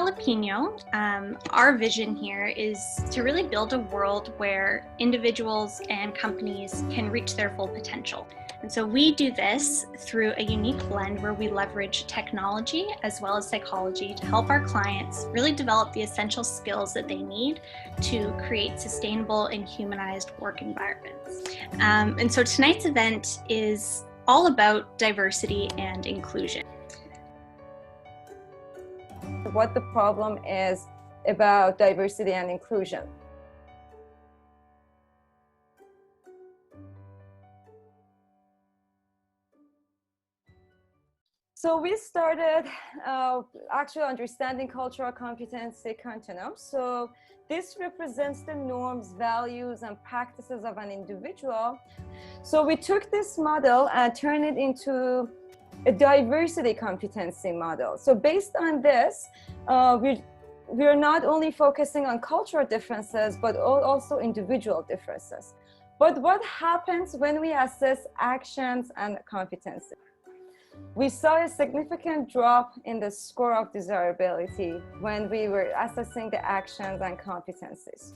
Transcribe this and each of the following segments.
Jalapeno, our vision here is to really build a world where individuals and companies can reach their full potential. And so we do this through a unique blend where we leverage technology as well as psychology to help our clients really develop the essential skills that they need to create sustainable and humanized work environments. And so tonight's event is all about diversity and inclusion. What the problem is about diversity and inclusion. So we started actually understanding cultural competency continuum. So this represents the norms, values, and practices of an individual. So we took this model and turned it into a diversity competency model. So based on this, we're not only focusing on cultural differences, but also individual differences. But what happens when we assess actions and competency? We saw a significant drop in the score of desirability when we were assessing the actions and competencies.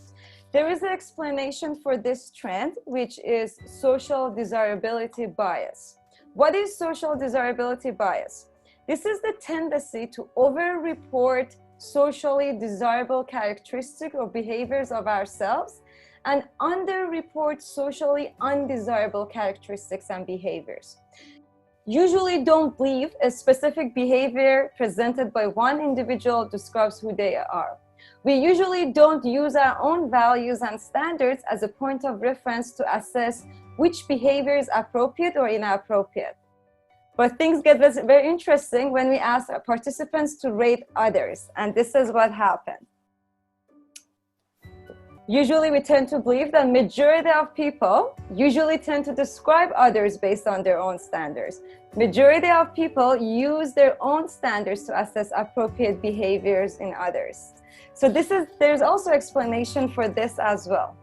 There is an explanation for this trend, which is social desirability bias. What is social desirability bias? This is the tendency to over-report socially desirable characteristics or behaviors of ourselves and under-report socially undesirable characteristics and behaviors. Usually don't believe a specific behavior presented by one individual describes who they are. We usually don't use our own values and standards as a point of reference to assess which behavior is appropriate or inappropriate. But things get very interesting when we ask our participants to rate others, and this is what happened. Usually we tend to believe that majority of people usually tend to describe others based on their own standards. Majority of people use their own standards to assess appropriate behaviors in others. So there's also explanation for this as well.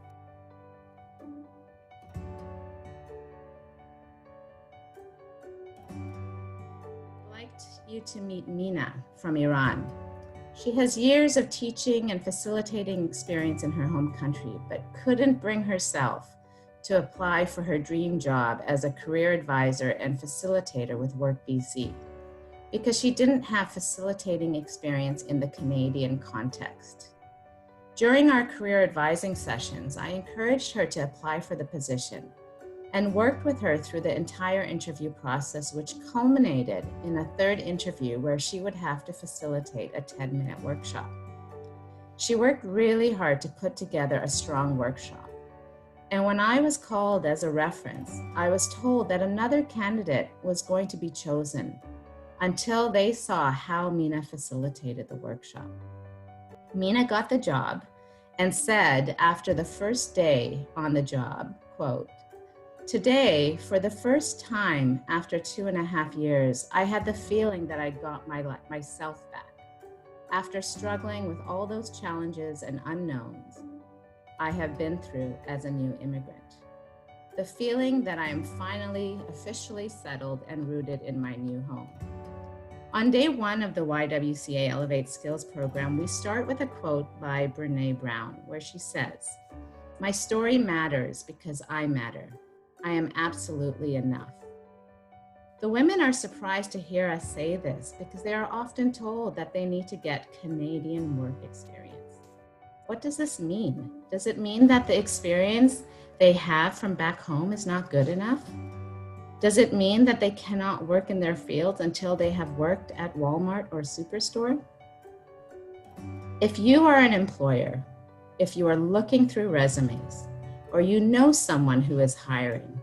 You to meet Mina from Iran. She has years of teaching and facilitating experience in her home country, but couldn't bring herself to apply for her dream job as a career advisor and facilitator with Work BC because she didn't have facilitating experience in the Canadian context. During our career advising sessions, I encouraged her to apply for the position and worked with her through the entire interview process, which culminated in a third interview where she would have to facilitate a 10-minute workshop. She worked really hard to put together a strong workshop. And when I was called as a reference, I was told that another candidate was going to be chosen until they saw how Mina facilitated the workshop. Mina got the job and said after the first day on the job, quote, "Today, for the first time after 2.5 years, I had the feeling that I got myself back. After struggling with all those challenges and unknowns I have been through as a new immigrant. The feeling that I am finally officially settled and rooted in my new home." On day one of the YWCA Elevate Skills program, we start with a quote by Brene Brown, where she says, "My story matters because I matter. I am absolutely enough." The women are surprised to hear us say this because they are often told that they need to get Canadian work experience. What does this mean? Does it mean that the experience they have from back home is not good enough? Does it mean that they cannot work in their fields until they have worked at Walmart or Superstore? If you are an employer, if you are looking through resumes, or you know someone who is hiring,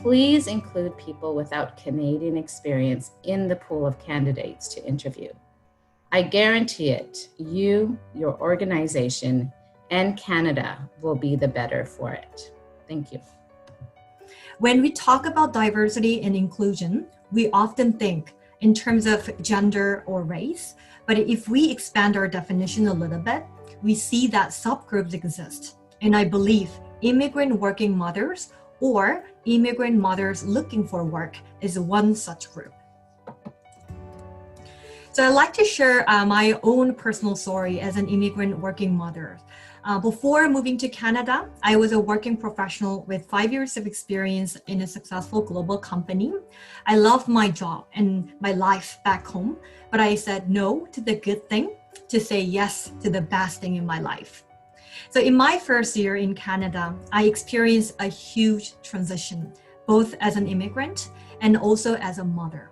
please include people without Canadian experience in the pool of candidates to interview. I guarantee it, you, your organization, and Canada will be the better for it. Thank you. When we talk about diversity and inclusion, we often think in terms of gender or race, but if we expand our definition a little bit, we see that subgroups exist. And I believe immigrant working mothers or immigrant mothers looking for work is one such group. So I'd like to share my own personal story as an immigrant working mother. Before moving to Canada, I was a working professional with 5 years of experience in a successful global company. I loved my job and my life back home, but I said no to the good thing to say yes to the best thing in my life. So in my first year in Canada, I experienced a huge transition, both as an immigrant and also as a mother.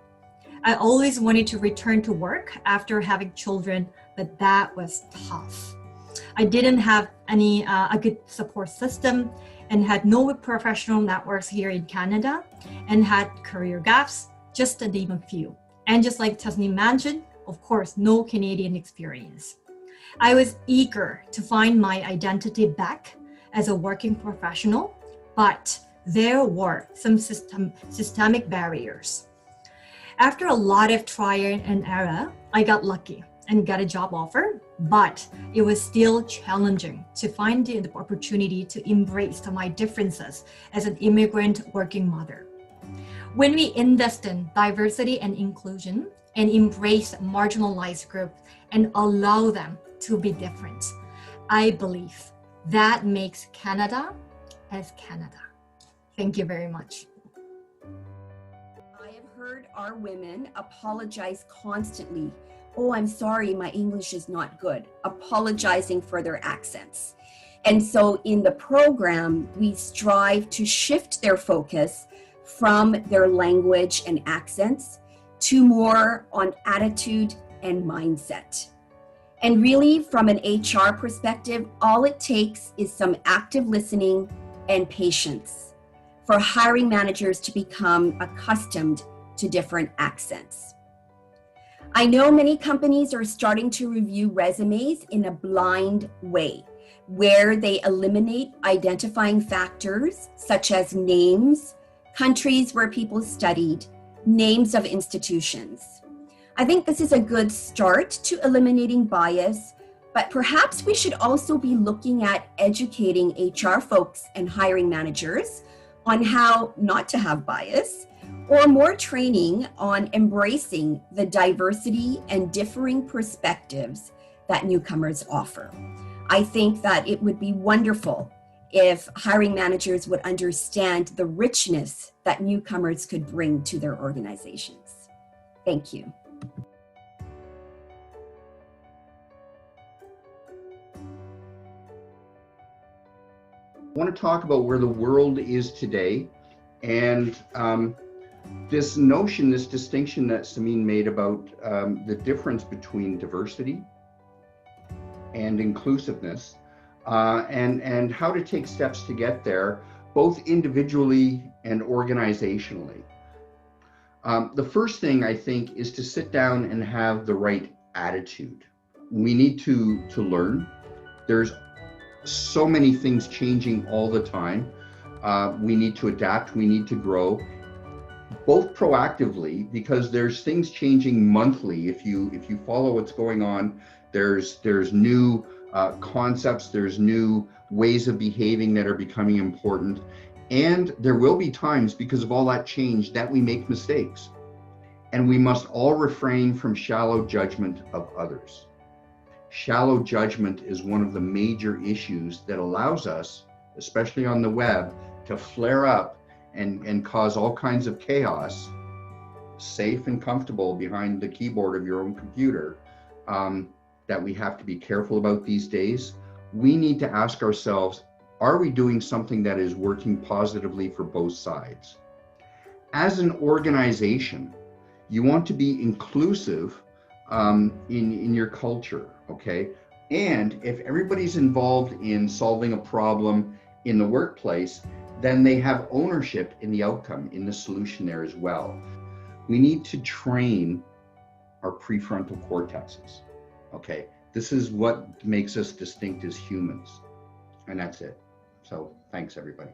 I always wanted to return to work after having children, but that was tough. I didn't have a good support system and had no professional networks here in Canada and had career gaps, just to name a few. And just like Tasneem mentioned, of course, no Canadian experience. I was eager to find my identity back as a working professional, but there were some systemic barriers. After a lot of trial and error, I got lucky and got a job offer, but it was still challenging to find the opportunity to embrace my differences as an immigrant working mother. When we invest in diversity and inclusion and embrace marginalized groups and allow them to be different, I believe that makes Canada as Canada. Thank you very much. I have heard our women apologize constantly. Oh, I'm sorry, my English is not good, apologizing for their accents. And so in the program, we strive to shift their focus from their language and accents to more on attitude and mindset. And really, from an HR perspective, all it takes is some active listening and patience for hiring managers to become accustomed to different accents. I know many companies are starting to review resumes in a blind way, where they eliminate identifying factors such as names, countries where people studied, names of institutions. I think this is a good start to eliminating bias, but perhaps we should also be looking at educating HR folks and hiring managers on how not to have bias, or more training on embracing the diversity and differing perspectives that newcomers offer. I think that it would be wonderful if hiring managers would understand the richness that newcomers could bring to their organizations. Thank you. I want to talk about where the world is today and this notion, this distinction that Samin made about the difference between diversity and inclusiveness and how to take steps to get there, both individually and organizationally. The first thing I think is to sit down and have the right attitude. We need to learn. There's so many things changing all the time. We need to adapt, we need to grow, both proactively, because there's things changing monthly. If you follow what's going on, there's new concepts, there's new ways of behaving that are becoming important. And there will be times, because of all that change, that we make mistakes. And we must all refrain from shallow judgment of others. Shallow judgment is one of the major issues that allows us, especially on the web, to flare up and cause all kinds of chaos, safe and comfortable behind the keyboard of your own computer, that we have to be careful about these days. We need to ask ourselves, are we doing something that is working positively for both sides? As an organization, you want to be inclusive in your culture, okay? And if everybody's involved in solving a problem in the workplace, then they have ownership in the outcome, in the solution there as well. We need to train our prefrontal cortexes, okay? This is what makes us distinct as humans, and that's it. So thanks, everybody.